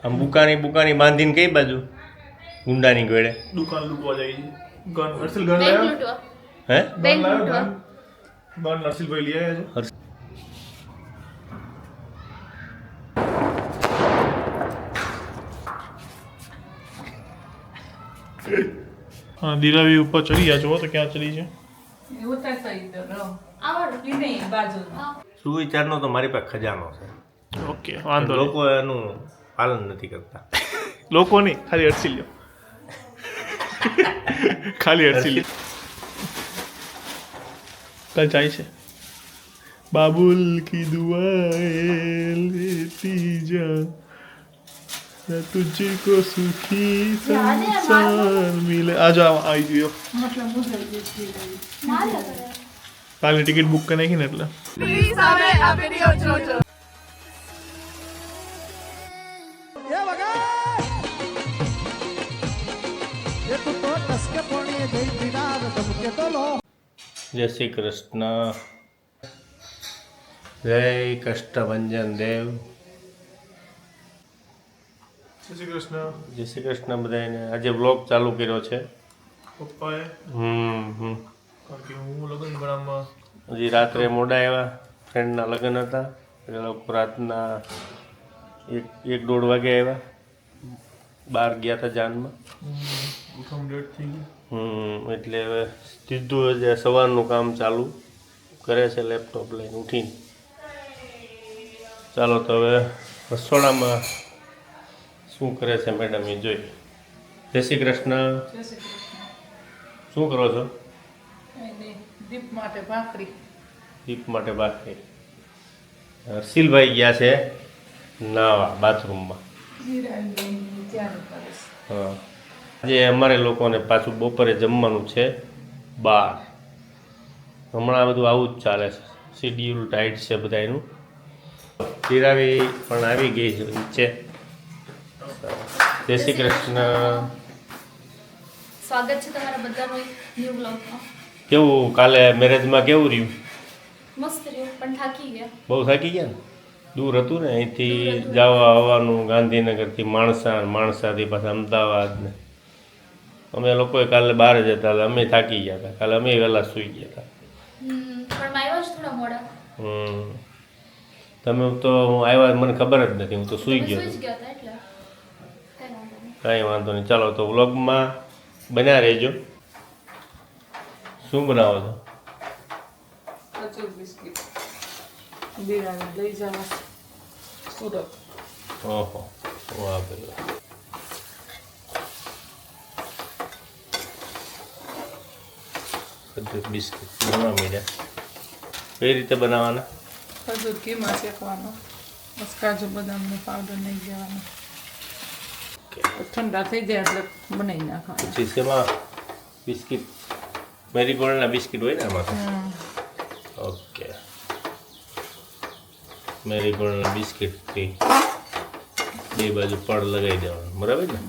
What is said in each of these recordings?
આમ બુકાની બાંધીને કઈ બાજુ ગુંડાની ગોળે દુકાન લૂંટવા જાય છે. ગન હર્ષિલ ગન બેંક લાવ્યો. લૂંટવા. હે ગન લાવ્યો ગન હર્ષિલભાઈ લઈ આવ્યા છે. हाँ दिलावी ऊपर चढ़ी जा जो तो क्या चढ़ी है સુવિચારનો તો મારી પાસે ખજાનો છે ओके वांधो લોકો એનું પાલન નથી કરતા लोको नहीं खाली हर्षिल लो खाली हर्षिल कल चाय से बाबुल की दुआएं लेती जा मैं तुझको सुखी संसार मिले आ जाओ आई गयो કાલે ટિકિટ બુક કરી નાખી ને એટલે જય શ્રી કૃષ્ણ જય કષ્ટભંજન દેવ જય શ્રી કૃષ્ણ જય શ્રી કૃષ્ણ બધાને આજે વ્લોગ ચાલુ કર્યો છે પપ્પાએ કારણ કે હું લગ્ન ગળામાં હજી રાત્રે મોડા આવ્યા ફ્રેન્ડના લગ્ન હતા એટલે લોકો રાતના એક દોઢ વાગે આવ્યા બહાર ગયા હતા જાનમાં ઉઠમ લેટ થઈ ગઈ એટલે હવે સીધું જ સવારનું કામ ચાલુ કરે છે લેપટોપ લઈને ઉઠીને ચાલો તો હવે રસોડામાં શું કરે છે મેડમ એ જોઈ જય શ્રી કૃષ્ણ શું કરો છો દીપ માટે ભાખરી દીપ માટે ભાખરી હર્ષિલભાઈ ગયા છે નાવા બાથરૂમમાં હા આજે અમારે લોકોને પાછું બપોરે જમવાનું છે બાર હમણાં બધું આવું જ ચાલે છે શિડ્યુલ ટાઈટ છે બધાનું તિરાવી પણ આવી ગઈ છે નીચે જય શ્રી કૃષ્ણ સ્વાગત છે તમારા બધાનું એક ન્યૂ બ્લોગમાં. કેવું કાલે મેરેજમાં કેવું રહ્યું મસ્ત રહ્યું પણ થાકી ગયા. બહુ થાકી ગયા ને દૂર હતું ને અહીંથી જવા આવવાનું ગાંધીનગરથી માણસાથી પાછા અમદાવાદ ને અમે લોકોએ કાલે બહાર જ હતા એટલે અમે થાકી ગયા હતા કાલે અમે વહેલા સૂઈ ગયા હતા પણ આવ્યા જ થોડા મોડા. તમે તો હું આવ્યા મને ખબર જ નથી હું તો સૂઈ ગયો સુઈ જ હતો ગયા હતા એટલે કઈ વાંધો નહીં. કાંઈ વાંધો નહીં ચાલો તો વ્લોગમાં બન્યા રહેજો શું બનાવો છો ખજૂર બિસ્કિટ બિરાને લઈ જવા સુરત ઓહો વાહ ભાઈ વાહ. ખજૂર બિસ્કિટ બનાવવા માંડ્યા કઈ રીતે બનાવવાના ખજૂર ઘીમાં શેકવાનો બસ કાજુ બદામનો પાવડર નહીં જવાનો ઠંડા થઈ જાય એટલે બનાવી નાખવાના પછી શેમાં બિસ્કિટ મેરીગોલ્ડના બિસ્કિટ હોય ને આમાં ઓકે મેરીગોલ્ડના બિસ્કિટથી બે બાજુ પડ લગાવી દેવાનું બરાબર ને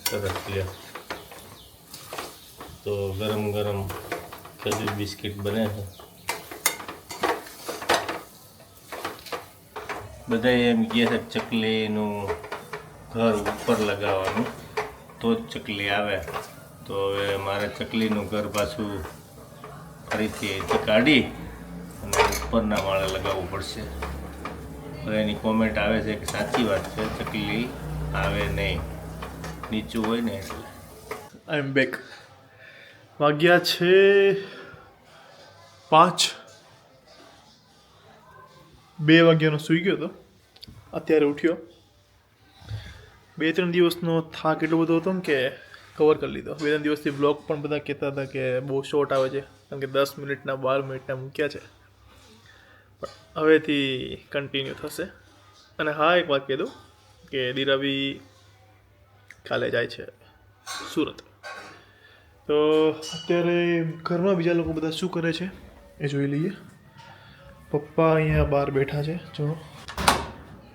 સરસ લ્યો તો ગરમ ગરમ ખજૂર બિસ્કિટ બને છે બધા એમ કહે છે ચકલીનું ઘર ઉપર લગાવવાનું તો જ ચકલી આવે તો હવે મારે ચકલીનું ઘર પાછું ફરીથી અહીંથી કાઢી અને ઉપરના માળે લગાવવું પડશે હવે એની કોમેન્ટ આવે છે કે સાચી વાત છે ચકલી આવે નહીં નીચું હોય ને એટલે આઈ એમ બેક વાગ્યા છે 5 2 વાગ્યાનો સૂઈ ગયો હતો અત્યારે ઉઠ્યો 2-3 દિવસનો થાક એટલો બધો હતો ને કે કવર કરી લીધો 2-3 દિવસથી બ્લોગ પણ બધા કહેતા હતા કે બહુ શોર્ટ આવે છે કારણ કે 10 મિનિટના 12 મિનિટના મૂક્યા છે પણ હવેથી કન્ટિન્યુ થશે અને હા એક વાત કહી દઉં કે દિરાવી કાલે જાય છે સુરત તો અત્યારે ઘરમાં બીજા લોકો બધા શું કરે છે એ જોઈ લઈએ પપ્પા અહીંયા બહાર બેઠા છે જો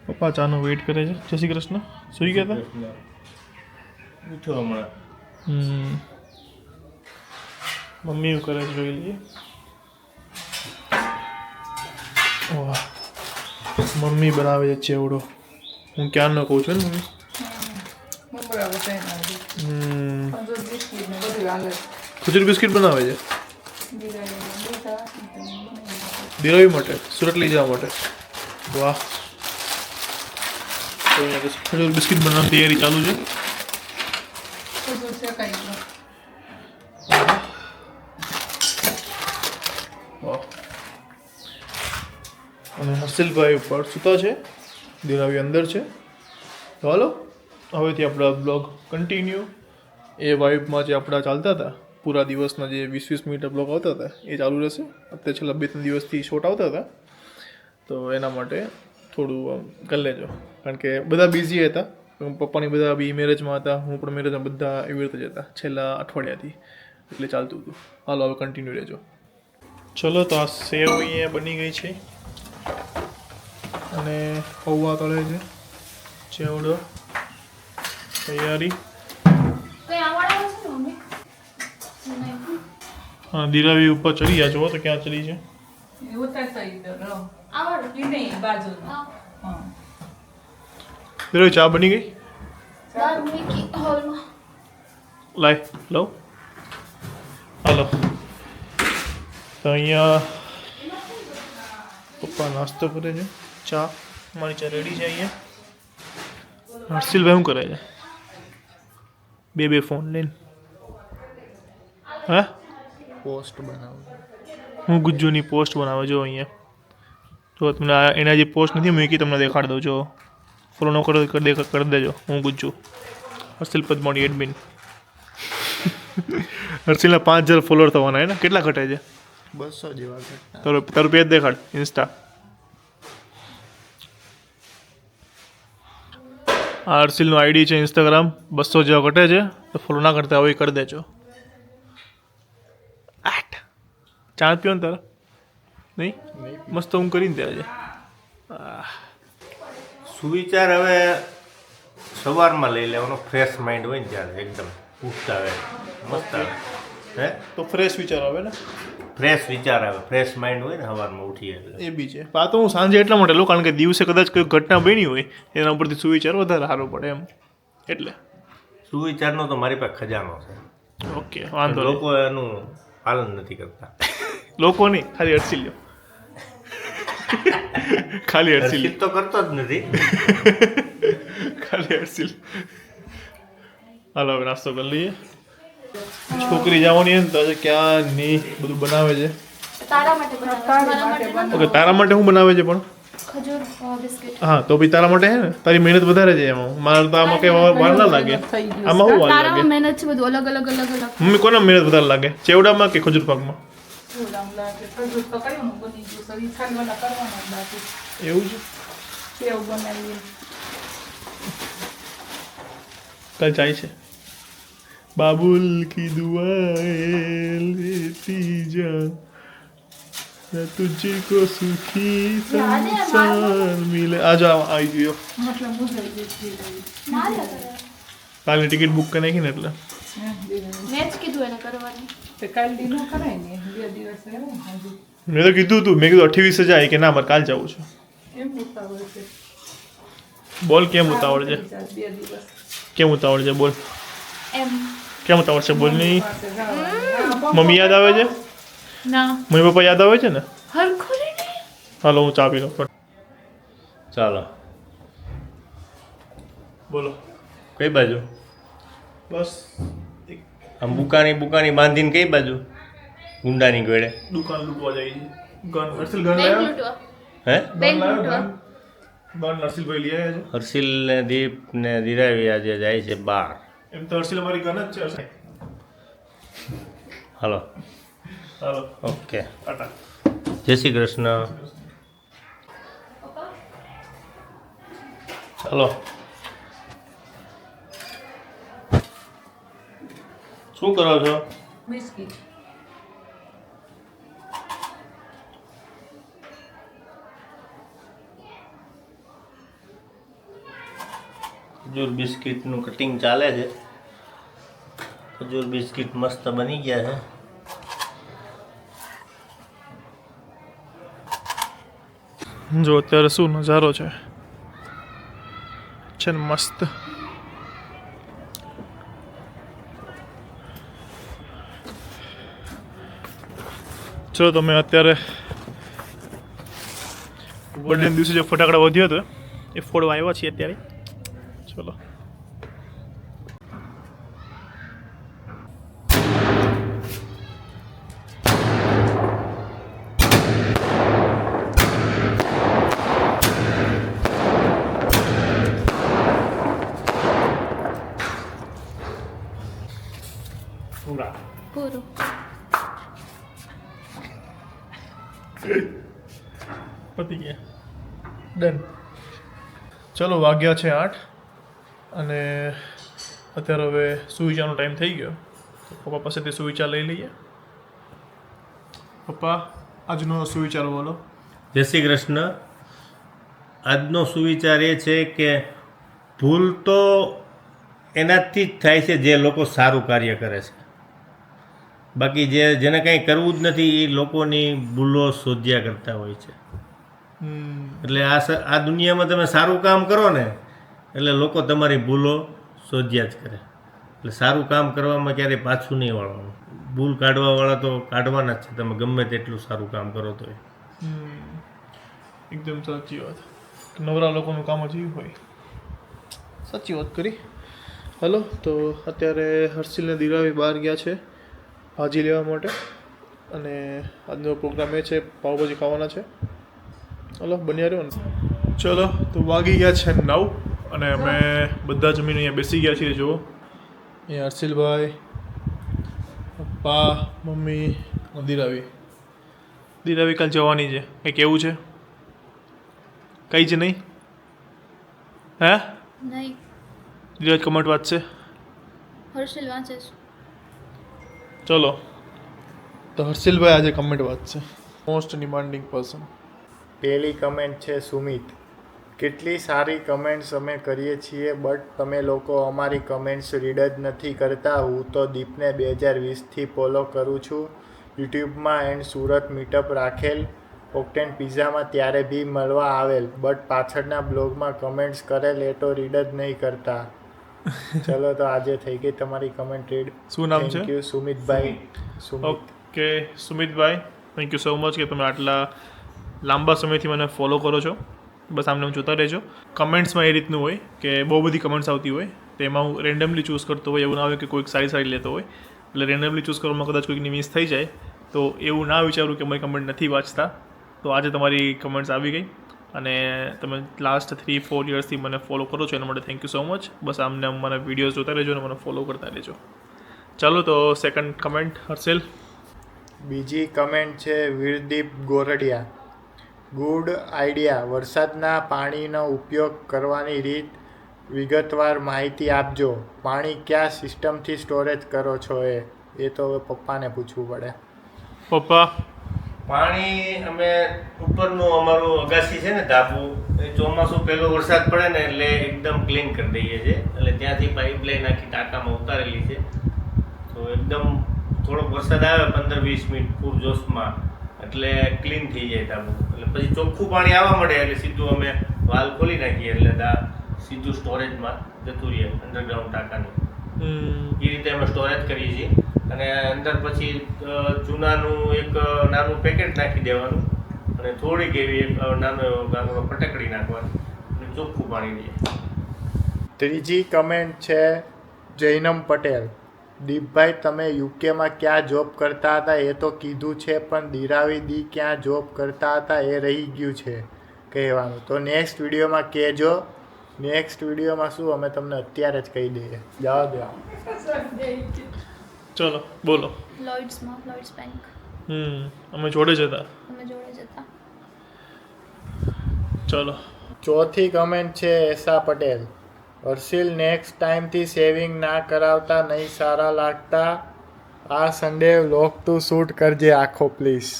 પપ્પા ચાનો વેઇટ કરે છે જય શ્રી કૃષ્ણ સુઈ ગયા હતા ઉઠો હમણાં મમ્મી એવું કરે છે જોઈ લઈએ વાહ મમ્મી બનાવે છે ચેવડો હું ક્યારનો કહું છું ને મમ્મી. મમરા બધાયના છે. ખજૂર બિસ્કિટ ને બધું હાલે. ખજૂર બિસ્કિટ બનાવે છે દિરાવી માટે, સુરત લઈ જવા માટે. વાહ. તો અહીંયા પછી ખજૂર બિસ્કિટ બનાવવાની તૈયારી ચાલુ છે. ખજૂર શેકાઈ ગયો. વાહ. અને હર્ષિલભાઈ ઉપર સૂતા છે, દિરાવી અંદર છે. તો હાલો હવેથી આપણા બ્લોગ કન્ટિન્યુ એ વાઇબમાં જે આપણા ચાલતા હતા પૂરા દિવસના જે 20-20 મિનિટ બ્લોગ આવતા હતા એ ચાલુ રહેશે. અત્યારે છેલ્લા 2-3 દિવસથી શોટ આવતા હતા તો એના માટે થોડું કરી લેજો, કારણ કે બધા બિઝી હતા. પપ્પાની બધા બી મેરેજમાં હતા, હું પણ મેરેજમાં, બધા એવી રીતે જ હતા છેલ્લા અઠવાડિયાથી, એટલે ચાલતું હતું. હાલો હવે કન્ટિન્યુ રહેજો. ચલો તો આ સેવ અહીંયા બની ગઈ છે અને પૌવા તળે છે, ચેવડો તૈયારી. કઈ આવડે છે ને મમ્મી? નહીં. હા દિરાવી ઉપર ચડી ગયા છો તો ક્યાં ચડી છે? એ ઉતારતા ઈધર રહો. આવડે. ઈ નહીં બાજુમાં. હા. હા. દિરાવી ચા બની ગઈ? બહાર મૂકી હોલમાં. લાય લઉં. હાલો તો અહીંયા પપ્પા નાસ્તો કરે છે, ચા, મારી ચા રેડી છે. અહીંયા હર્ષિલભાઈ શું કરે છે? બે ફોન લઈને. હા પોસ્ટ બનાવું. હું ગુજ્જુની પોસ્ટ બનાવે જો અહીંયા. જો તમને એના જે પોસ્ટ નથી મૂકી તમને દેખાડી દઉં. જો ફોલો ન કરો કરી દેજો. હું ગુજ્જુ, હર્ષિલ પદમાણી એડમિન. હર્ષિલના 5000 ફોલોઅર થવાના હે ને? કેટલા ઘટે છે? 200 જેવા ઘટના. તારું પેજ દેખાડ ઇન્સ્ટા. આ હર્ષિલનું આઈડી છે ઇન્સ્ટાગ્રામ, 200 જેવા ઘટે છે. તો ફોલો ના કરતા હોય કરી દેજો. ચા પીવો ને તારા? નહીં મસ્ત હું કરીને ત્યાં છે. સુવિચાર હવે સવારમાં લઈ લેવાનો, ફ્રેશ માઇન્ડ હોય ને ત્યારે એકદમ ઉઠતા આવે મસ્ત આવે. હે તો ફ્રેશ વિચાર આવે ને? ફ્રેશ વિચાર આવે, ફ્રેશ માઇન્ડ હોય ને સવારમાં ઉઠીએ એટલે. એ બી છે. આ તો હું સાંજે એટલા માટે લઉં કારણ કે દિવસે કદાચ કોઈ ઘટના બની હોય એના ઉપરથી સુવિચાર વધારે સારો પડે એમ, એટલે. સુવિચારનો તો મારી પાસે ખજાનો છે. ઓકે વાંધો નહીં. લોકો એનું પાલન નથી કરતા. લોકો નહીં, ખાલી હર્ષિલ લ્યો. ખાલી હર્ષિલ હર્ષિત તો કરતો જ નથી. ખાલી હર્ષિલ. હાલો હવે નાસ્તો કરી લઈએ. છોકરી જવાની ને તો આજે ક્યાં નહીં બધું બનાવે છે. તારા માટે બનાવે છે, મારા માટે નથી. ઓકે તારા માટે શું બનાવે છે પણ? ખજૂર બિસ્કિટ. હા તો ભાઈ તારા માટે હે ને, તારી મહેનત વધારે છે એમાં. મારે તો આમાં કઈ વાર ના લાગે. થઈ ગયું. આમાં શું વાર લાગે? તારામાં મહેનત છે બધું અલગ અલગ અલગ અલગ. મમ્મી કોના મહેનત વધારે લાગે, ચેવડામાં કે ખજૂર પાકમાં? ઓલામ લાગે. ખજૂર તો કયું બની ગયું છે. ઈ ખાલી ઓલા કરવાના જ બાકી. એવું છે. સેવ બનાવીએ. કાલ જાય છે. बाबुल की दुआएं लेती जा, तुझको सुखी संसार मिले. आ जाओ आई गयो. મતલબ મુજાઈ ગઈ છે. મારે કરે. કાલની ટિકિટ બુક કરી નાખી ને એટલે મેં જ કીધું એને કરવાની. તે કાલ દી નો કરાય ને 2 દિવસ રહે ને હજુ. મેં તો કીધું તું, મેં કીધું 28 જાય કે ના મારે કાલ જવું છે. કેમ ઉતાવળ છે? બોલ કેમ ઉતાવળ છે? 2 દિવસ કેમ ઉતાવળ છે બોલ? એમ. કેમ ઉતાવળ છે બોલ નહીં? પાસે જવાનું. મમ્મી યાદ આવે છે? ના. મમ્મી પપ્પા યાદ આવે છે ને? હરખું નહીં. હાલો હું ચા પી લઉં. ચાલો બોલો કઈ બાજુ? બસ આમ બુકાની બાંધીને કઈ બાજુ? ગુંડાની ગોળે. દુકાન લૂંટવા જાય છે. ગન હર્ષિલ ગન બેંક લાવ્યો? લૂંટવા. હે બેંક લૂંટવા. ગન હર્ષિલભાઈ લઈ આવ્યા છે. હર્ષિલ ને દીપ ને દિરાવી આજે જાય છે બહાર. એમ તો હર્ષિલ અમારી ગન જ છે. હાલો હાલો ઓકે, ટાટા. જય શ્રી કૃષ્ણ. ચાલો શું કરો છો? બિસ્કિટ. ખજૂર બિસ્કિટનું કટિંગ ચાલે છે. ખજૂર બિસ્કિટ મસ્ત બની ગયા છે. જો અત્યારે શું નજારો છે. છે ને મસ્ત. ચલો તમે અત્યારે બર્થડે દિવસે જે ફટાકડા વધ્યો હતો એ ફોડવા આવ્યા છીએ અત્યારે. ચલો પૂરું. પતી ગયા. ડન. ચલો વાગ્યા છે 8 અને અત્યારે હવે સુવિચારનો ટાઈમ થઈ ગયો. તો પપ્પા પાસેથી સુવિચાર લઈ લઈએ. પપ્પા આજનો સુવિચાર બોલો. જય શ્રી કૃષ્ણ. આજનો સુવિચાર એ છે કે ભૂલ તો એનાથી જ થાય છે જે લોકો સારું કાર્ય કરે છે. બાકી જેને કંઈ કરવું જ નથી એ લોકોની ભૂલો શોધ્યા કરતા હોય છે. એટલે આ દુનિયામાં તમે સારું કામ કરો ને એટલે લોકો તમારી ભૂલો શોધ્યા જ કરે. એટલે સારું કામ કરવામાં ક્યારેય પાછું નહીં વાળવાનું. ભૂલ કાઢવાવાળા તો કાઢવાના જ છે, તમે ગમે તેટલું સારું કામ કરો તો. એકદમ સાચી વાત. નવરા લોકોનું કામ જ એવું હોય. સાચી વાત કરી. હલો, તો અત્યારે હર્ષિલ ને દિરાવી બહાર ગયા છે ભાજી લેવા માટે અને આજનો પ્રોગ્રામ એ છે પાવભાજી ખાવાના છે. હલો બન્યા રહ્યો ને. ચલો તો વાગી ગયા છે 9 અને અમે બધા જમીને અહીંયા બેસી ગયા છીએ. જુઓ અહીંયા હર્ષિલભાઈ, પપ્પા, મમ્મી, દિરાવી કાલ જવાની છે. કંઈ કેવું છે? કંઈ જ નહીં. હે નહીં. દિરાજ કમેન્ટ વાંચશે. હર્ષિલ વાંચે છે. ચલો તો હર્ષિલભાઈ આજે કમેન્ટ વાંચશે. Most demanding person. પહેલી કમેન્ટ છે સુમિત. કેટલી સારી કમેન્ટ્સ અમે કરીએ છીએ બટ તમે લોકો અમારી કમેન્ટ્સ રીડ જ નથી કરતા. હું તો દીપને 2020થી ફોલો કરું છું યુટ્યુબમાં એન્ડ સુરત મીટઅપ રાખેલ ઓક્ટેન પિઝામાં ત્યારે બી મળવા આવેલ બટ પાછળના બ્લોગમાં કમેન્ટ્સ કરેલ એ તો રીડ જ નહીં કરતા. ચલો તો આજે થઈ ગઈ તમારી કમેન્ટ રીડ. શું નામ છે? થેન્ક યુ સુમિતભાઈ. ઓકે સુમિતભાઈ, થેન્ક યુ સો મચ કે તમે આટલા લાંબા સમયથી મને ફોલો કરો છો. બસ આમને જોતા રહેજો. કમેન્ટ્સમાં એ રીતનું હોય કે બહુ બધી કમેન્ટ્સ આવતી હોય તેમાં હું રેન્ડમલી ચૂઝ કરતો હોય. એવું ના હોય કે કોઈક સારી લેતો હોય એટલે રેન્ડમલી ચૂઝ કરવામાં કદાચ કોઈકની મિસ થઈ જાય તો એવું ના વિચારું કે મારી કમેન્ટ નથી વાંચતા. તો આજે તમારી કમેન્ટ્સ આવી ગઈ અને તમે લાસ્ટ 3-4 યર્સથી મને ફોલો કરો છો એના માટે થેન્ક યુ સો મચ. બસ આમને મને વિડીયોઝ જોતા રહેજો અને મને ફોલો કરતા રહેજો. ચાલો તો સેકન્ડ કમેન્ટ હર્ષિલ. બીજી કમેન્ટ છે વીરદીપ ગોરડિયા. Good idea. વરસાદના પાણીનો ઉપયોગ કરવાની રીત વિગતવાર માહિતી આપજો. પાણી કયા સિસ્ટમથી સ્ટોરેજ કરો છો? એ તો હવે પપ્પાને પૂછવું પડે. પપ્પા પાણી અમે ઉપરનું અમારું અગાસી છે ને ધાબુ, એ ચોમાસું પહેલો વરસાદ પડે ને એટલે એકદમ ક્લીન કરી દઈએ છીએ. એટલે ત્યાંથી પાઇપલાઇન આખી ટાંકામાં ઉતારેલી છે. તો એકદમ થોડોક વરસાદ આવે 15-20 મિનિટ પૂરજોશમાં એટલે ક્લીન થઈ જાય ધાબુ. એટલે પછી ચોખ્ખું પાણી આવવા મળે એટલે સીધું અમે વાલ ખોલી નાખીએ એટલે સીધું સ્ટોરેજમાં જતું રહીએ અંડરગ્રાઉન્ડ ટાંકાની. એ રીતે અમે સ્ટોરેજ કરીએ છીએ. અને અંદર પછી ચૂનાનું એક નાનું પેકેટ નાખી દેવાનું અને થોડીક એવી એક નાનો એવો ગાંગડો ફટકડી નાખવાનો અને ચોખ્ખું પાણી દઈએ. ત્રીજી કમેન્ટ છે જૈનમ પટેલ. દીપભાઈ તમે યુકેમાં ક્યાં જોબ કરતા હતા એ તો કીધું છે પણ દિરાવી દી ક્યાં જોબ કરતા હતા એ રહી ગયું છે કહેવાનું. તો નેક્સ્ટ વિડીયોમાં કહેજો. નેક્સ્ટ વિડીયોમાં શું અમે તમને અત્યારે જ કહી દઈએ. જવા દો. ચલો બોલો. લોઇડ્સ બેંક. અમે જોડે જ હતા. અમે જોડે જ હતા. ચલો ચોથી કમેન્ટ છે એસા પટેલ. હર્ષિલ નેક્સ્ટ ટાઈમથી સેવિંગ ના કરાવતા નહીં સારા લાગતા. આ સન્ડે વ્લોગ તું શૂટ કરજે આખો પ્લીઝ.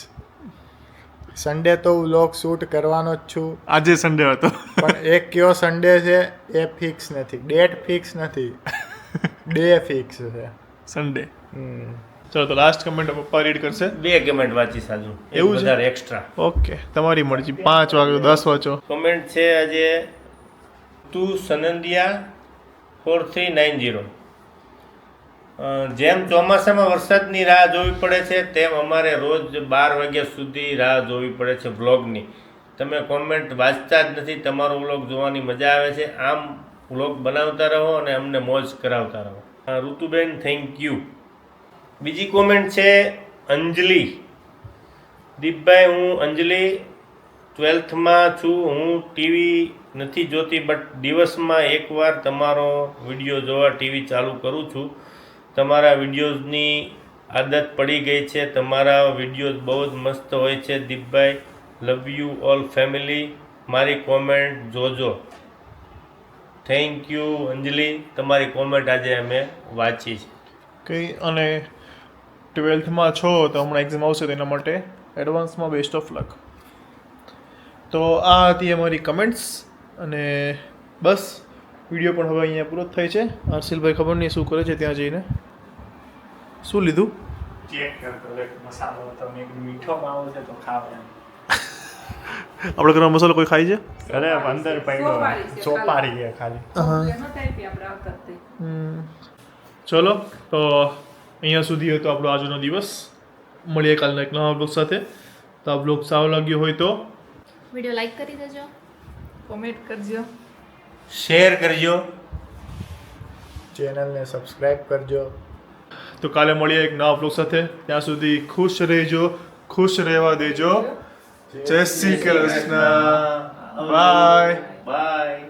સન્ડે તો વ્લોગ શૂટ કરવાનો જ છું. આજે સન્ડે હતો પણ એક કયો સન્ડે છે એ ફિક્સ નથી. ડેટ ફિક્સ નથી, ડે ફિક્સ છે સન્ડે. ચલો તો લાસ્ટ કમેન્ટ પપ્પા રીડ કરશે. 2 કમેન્ટ વાંચી સાજુ એવું છે? વધારે એક્સ્ટ્રા. ઓકે તમારી મરજી. 5 વાગ્યો 10 વાંચો. કમેન્ટ છે આજે ઋતુ સનંદિયા 4390. જેમ ચોમાસામાં વરસાદની રાહ જોવી પડે છે તેમ અમારે રોજ 12 વાગ્યા સુધી રાહ જોવી પડે છે વ્લોગની. તમે કોમેન્ટ વાંચતા જ નથી. તમારો વ્લોગ જોવાની મજા આવે છે. આમ વ્લોગ બનાવતા રહો અને અમને મોજ કરાવતા રહો. ઋતુબેન થેન્ક યુ. બીજી કોમેન્ટ છે અંજલિ. દીપભાઈ, હું અંજલિ 12થમાં છું. હું ટીવી નથી જોતી, બટ દિવસમાં એકવાર તમારો વિડીયો જોવા ટીવી ચાલુ કરું છું. તમારા વિડીયોઝની આદત પડી ગઈ છે. તમારા વિડીયોઝ બહુ જ મસ્ત હોય છે. Deepbhai, love you all family. મારી કોમેન્ટ જોજો. થેન્ક યુ અંજલિ. તમારી કોમેન્ટ આજે અમે વાંચી છે. કંઈ અને 12થમાં છો તો હમણાં એક્ઝામ આવશે તો એના માટે એડવાન્સમાં બેસ્ટ ઓફ લક. તો આ હતી અમારી કમેન્ટ્સ અને બસ વિડીયો પણ હવે અહીંયા પૂરો થાય છે. હર્ષિલભાઈ ખબર નહીં શું કરે છે ત્યાં જઈને. શું લીધું? ચેક કરતો મસાલો તમે મીઠો માવો છે તો ખાવા. આપણે ઘરમાં મસાલો કોઈ ખાય છે? અરે અંદર પડ્યો ચોપારી છે ખાલી. એનો ટાઈપ આપણે આવતા જ તે. ચલો તો અહીંયા સુધી હતો આપણો આજનો દિવસ. મળીએ કાલના એક નવા બ્લોગ સાથે. તો આ બ્લોગ સારો લાગ્યો હોય તો વિડીયો લાઈક કરી દેજો. કોમેન્ટ કરજો. શેર કરજો. ચેનલને સબસ્ક્રાઇબ કરજો. તો કાલે મળીએ એક નવા બ્લોગ સાથે. ત્યાં સુધી ખુશ રહેજો, ખુશ રહેવા દેજો. જય શ્રી કૃષ્ણ. બાય. બાય.